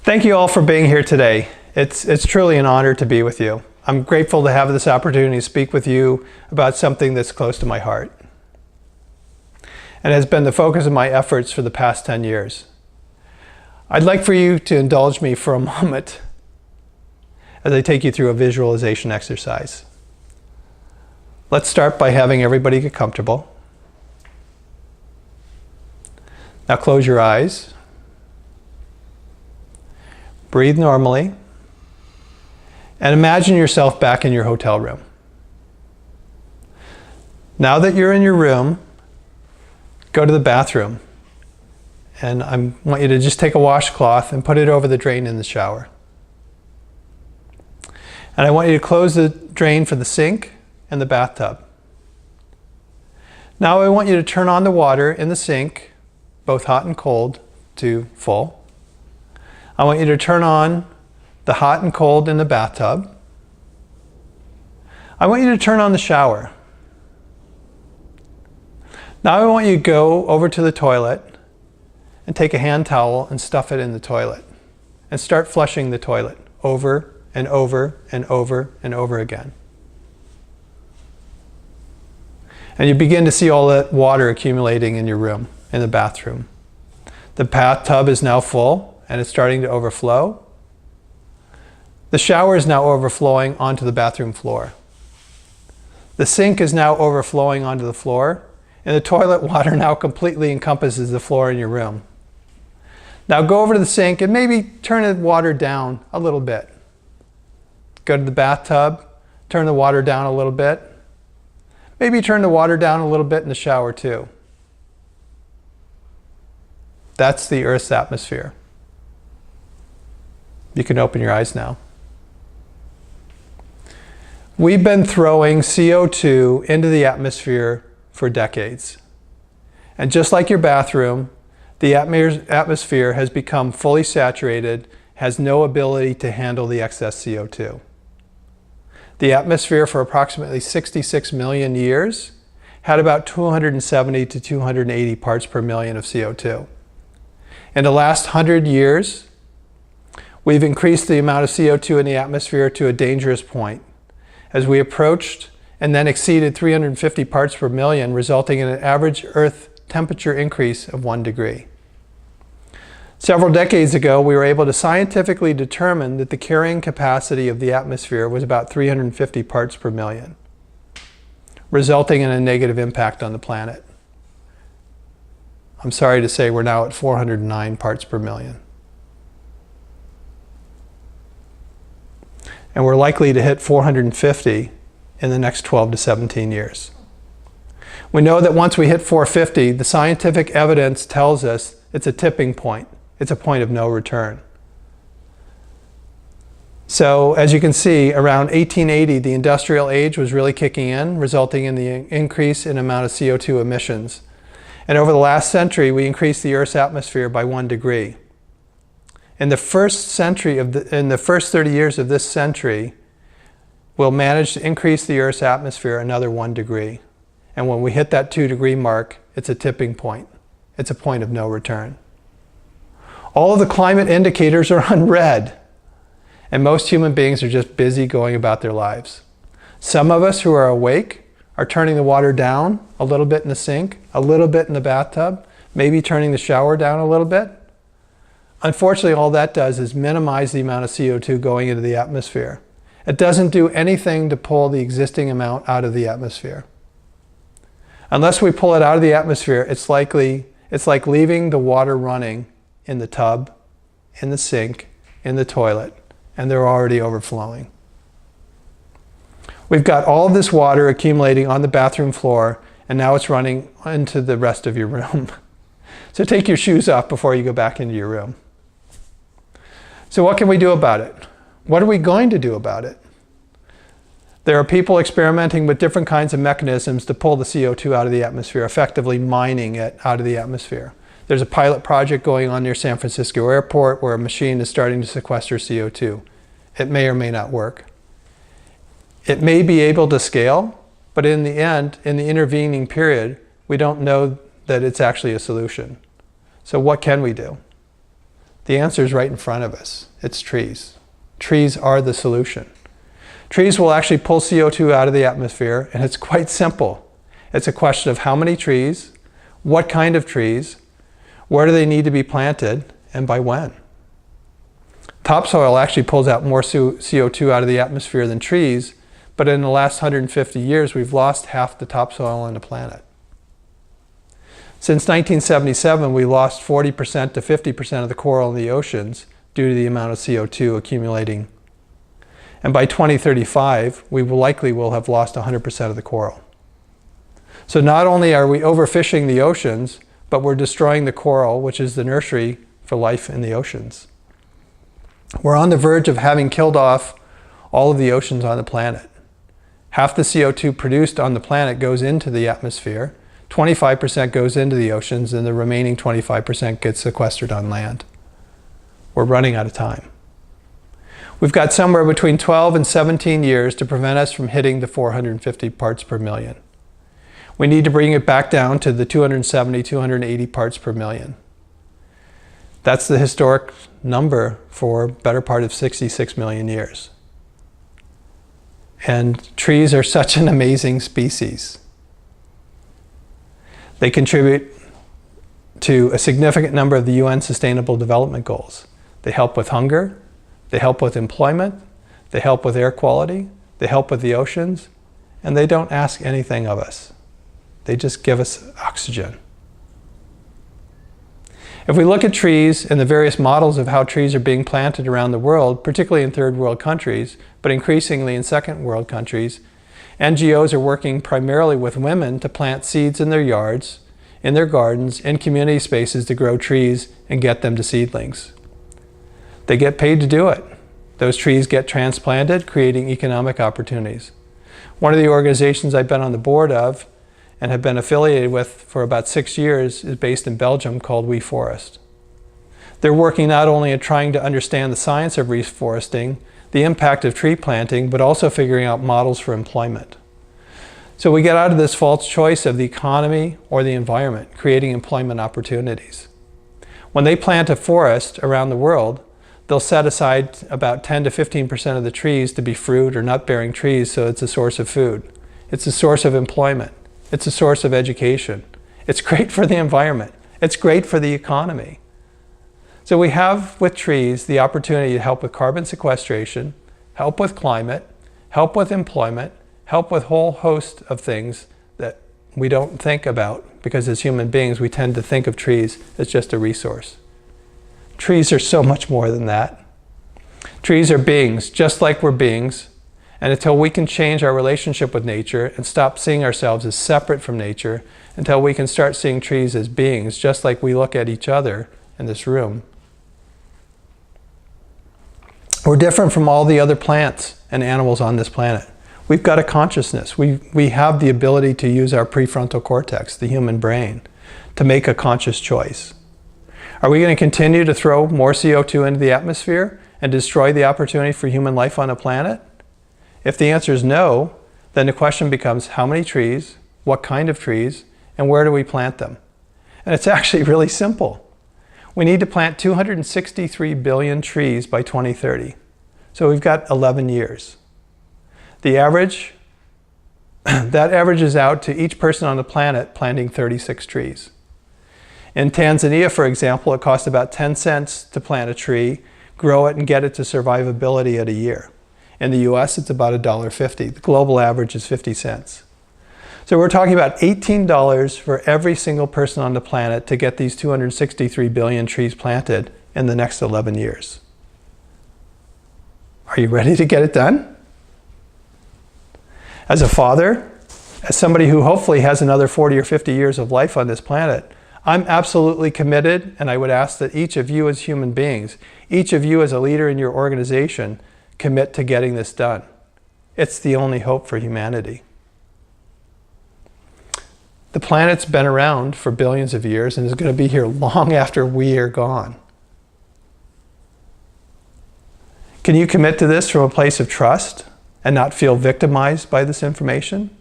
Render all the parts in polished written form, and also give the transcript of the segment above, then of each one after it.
Thank you all for being here today. It's truly an honor to be with you. I'm grateful to have this opportunity to speak with you about something that's close to my heart and has been the focus of my efforts for the past 10 years. I'd like for you to indulge me for a moment as I take you through a visualization exercise. Let's start by having everybody get comfortable. Now close your eyes. Breathe normally. And imagine yourself back in your hotel room. Now that you're in your room, go to the bathroom. And I want you to just take a washcloth and put it over the drain in the shower. And I want you to close the drain for the sink and the bathtub. Now I want you to turn on the water in the sink, both hot and cold, to full. I want you to turn on the hot and cold in the bathtub. I want you to turn on the shower. Now I want you to go over to the toilet and take a hand towel and stuff it in the toilet and start flushing the toilet over and over and over and over again. And you begin to see all that water accumulating in your room, in the bathroom. The bathtub is now full and it's starting to overflow. The shower is now overflowing onto the bathroom floor. The sink is now overflowing onto the floor, and the toilet water now completely encompasses the floor in your room. Now go over to the sink and maybe turn the water down a little bit. Go to the bathtub, turn the water down a little bit. Maybe turn the water down a little bit in the shower too. That's the Earth's atmosphere. You can open your eyes now. We've been throwing CO2 into the atmosphere for decades. And just like your bathroom, the atmosphere has become fully saturated, has no ability to handle the excess CO2. The atmosphere for approximately 66 million years had about 270 to 280 parts per million of CO2. In the last 100 years, we've increased the amount of CO2 in the atmosphere to a dangerous point as we approached and then exceeded 350 parts per million, resulting in an average Earth temperature increase of 1 degree. Several decades ago, we were able to scientifically determine that the carrying capacity of the atmosphere was about 350 parts per million, resulting in a negative impact on the planet. I'm sorry to say we're now at 409 parts per million. And we're likely to hit 450 in the next 12 to 17 years. We know that once we hit 450, the scientific evidence tells us it's a tipping point. It's a point of no return. So as you can see, around 1880, the industrial age was really kicking in, resulting in the increase in amount of CO2 emissions. And over the last century, we increased the Earth's atmosphere by 1 degree. In the first 30 years of this century, we'll manage to increase the Earth's atmosphere another 1 degree. And when we hit that 2 degree mark, it's a tipping point. It's a point of no return. All of the climate indicators are on red, and most human beings are just busy going about their lives. Some of us who are awake are turning the water down a little bit in the sink, a little bit in the bathtub, maybe turning the shower down a little bit. Unfortunately, all that does is minimize the amount of CO2 going into the atmosphere. It doesn't do anything to pull the existing amount out of the atmosphere. Unless we pull it out of the atmosphere, it's like leaving the water running in the tub, in the sink, in the toilet, and they're already overflowing. We've got all of this water accumulating on the bathroom floor, and now it's running into the rest of your room. So take your shoes off before you go back into your room. So what can we do about it? What are we going to do about it? There are people experimenting with different kinds of mechanisms to pull the CO2 out of the atmosphere, effectively mining it out of the atmosphere. There's a pilot project going on near San Francisco Airport where a machine is starting to sequester CO2. It may or may not work. It may be able to scale, but in the end, in the intervening period, we don't know that it's actually a solution. So what can we do? The answer is right in front of us. It's trees. Trees are the solution. Trees will actually pull CO2 out of the atmosphere, and it's quite simple. It's a question of how many trees, what kind of trees, where do they need to be planted, and by when. Topsoil actually pulls out more CO2 out of the atmosphere than trees, but in the last 150 years, we've lost half the topsoil on the planet. Since 1977, we lost 40% to 50% of the coral in the oceans due to the amount of CO2 accumulating. And by 2035, we likely will have lost 100% of the coral. So not only are we overfishing the oceans, but we're destroying the coral, which is the nursery for life in the oceans. We're on the verge of having killed off all of the oceans on the planet. Half the CO2 produced on the planet goes into the atmosphere, 25% goes into the oceans, and the remaining 25% gets sequestered on land. We're running out of time. We've got somewhere between 12 and 17 years to prevent us from hitting the 450 parts per million. We need to bring it back down to the 270, 280 parts per million. That's the historic number for a better part of 66 million years. And trees are such an amazing species. They contribute to a significant number of the UN Sustainable Development Goals. They help with hunger, they help with employment, they help with air quality, they help with the oceans, and they don't ask anything of us. They just give us oxygen. If we look at trees and the various models of how trees are being planted around the world, particularly in third world countries, but increasingly in second world countries, NGOs are working primarily with women to plant seeds in their yards, in their gardens, in community spaces to grow trees and get them to seedlings. They get paid to do it. Those trees get transplanted, creating economic opportunities. One of the organizations I've been on the board of and have been affiliated with for about 6 years is based in Belgium, called WeForest. They're working not only at trying to understand the science of reforesting, the impact of tree planting, but also figuring out models for employment. So we get out of this false choice of the economy or the environment, creating employment opportunities. When they plant a forest around the world, they'll set aside about 10 to 15% of the trees to be fruit or nut-bearing trees, so it's a source of food. It's a source of employment. It's a source of education. It's great for the environment. It's great for the economy. So we have with trees the opportunity to help with carbon sequestration, help with climate, help with employment, help with a whole host of things that we don't think about because as human beings we tend to think of trees as just a resource. Trees are so much more than that. Trees are beings, just like we're beings. And until we can change our relationship with nature and stop seeing ourselves as separate from nature, until we can start seeing trees as beings, just like we look at each other in this room, we're different from all the other plants and animals on this planet. We've got a consciousness. We have the ability to use our prefrontal cortex, the human brain, to make a conscious choice. Are we going to continue to throw more CO2 into the atmosphere and destroy the opportunity for human life on the planet? If the answer is no, then the question becomes how many trees, what kind of trees, and where do we plant them? And it's actually really simple. We need to plant 263 billion trees by 2030. So we've got 11 years. The average, that averages out to each person on the planet planting 36 trees. In Tanzania, for example, it costs about 10 cents to plant a tree, grow it, and get it to survivability at a year. In the US, it's about $1.50. The global average is 50 cents. So we're talking about $18 for every single person on the planet to get these 263 billion trees planted in the next 11 years. Are you ready to get it done? As a father, as somebody who hopefully has another 40 or 50 years of life on this planet, I'm absolutely committed, and I would ask that each of you as human beings, each of you as a leader in your organization, commit to getting this done. It's the only hope for humanity. The planet's been around for billions of years and is going to be here long after we are gone. Can you commit to this from a place of trust and not feel victimized by this information?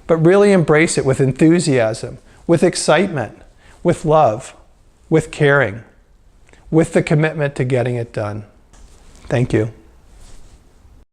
But really embrace it with enthusiasm, with excitement, with love, with caring. with the commitment to getting it done. Thank you.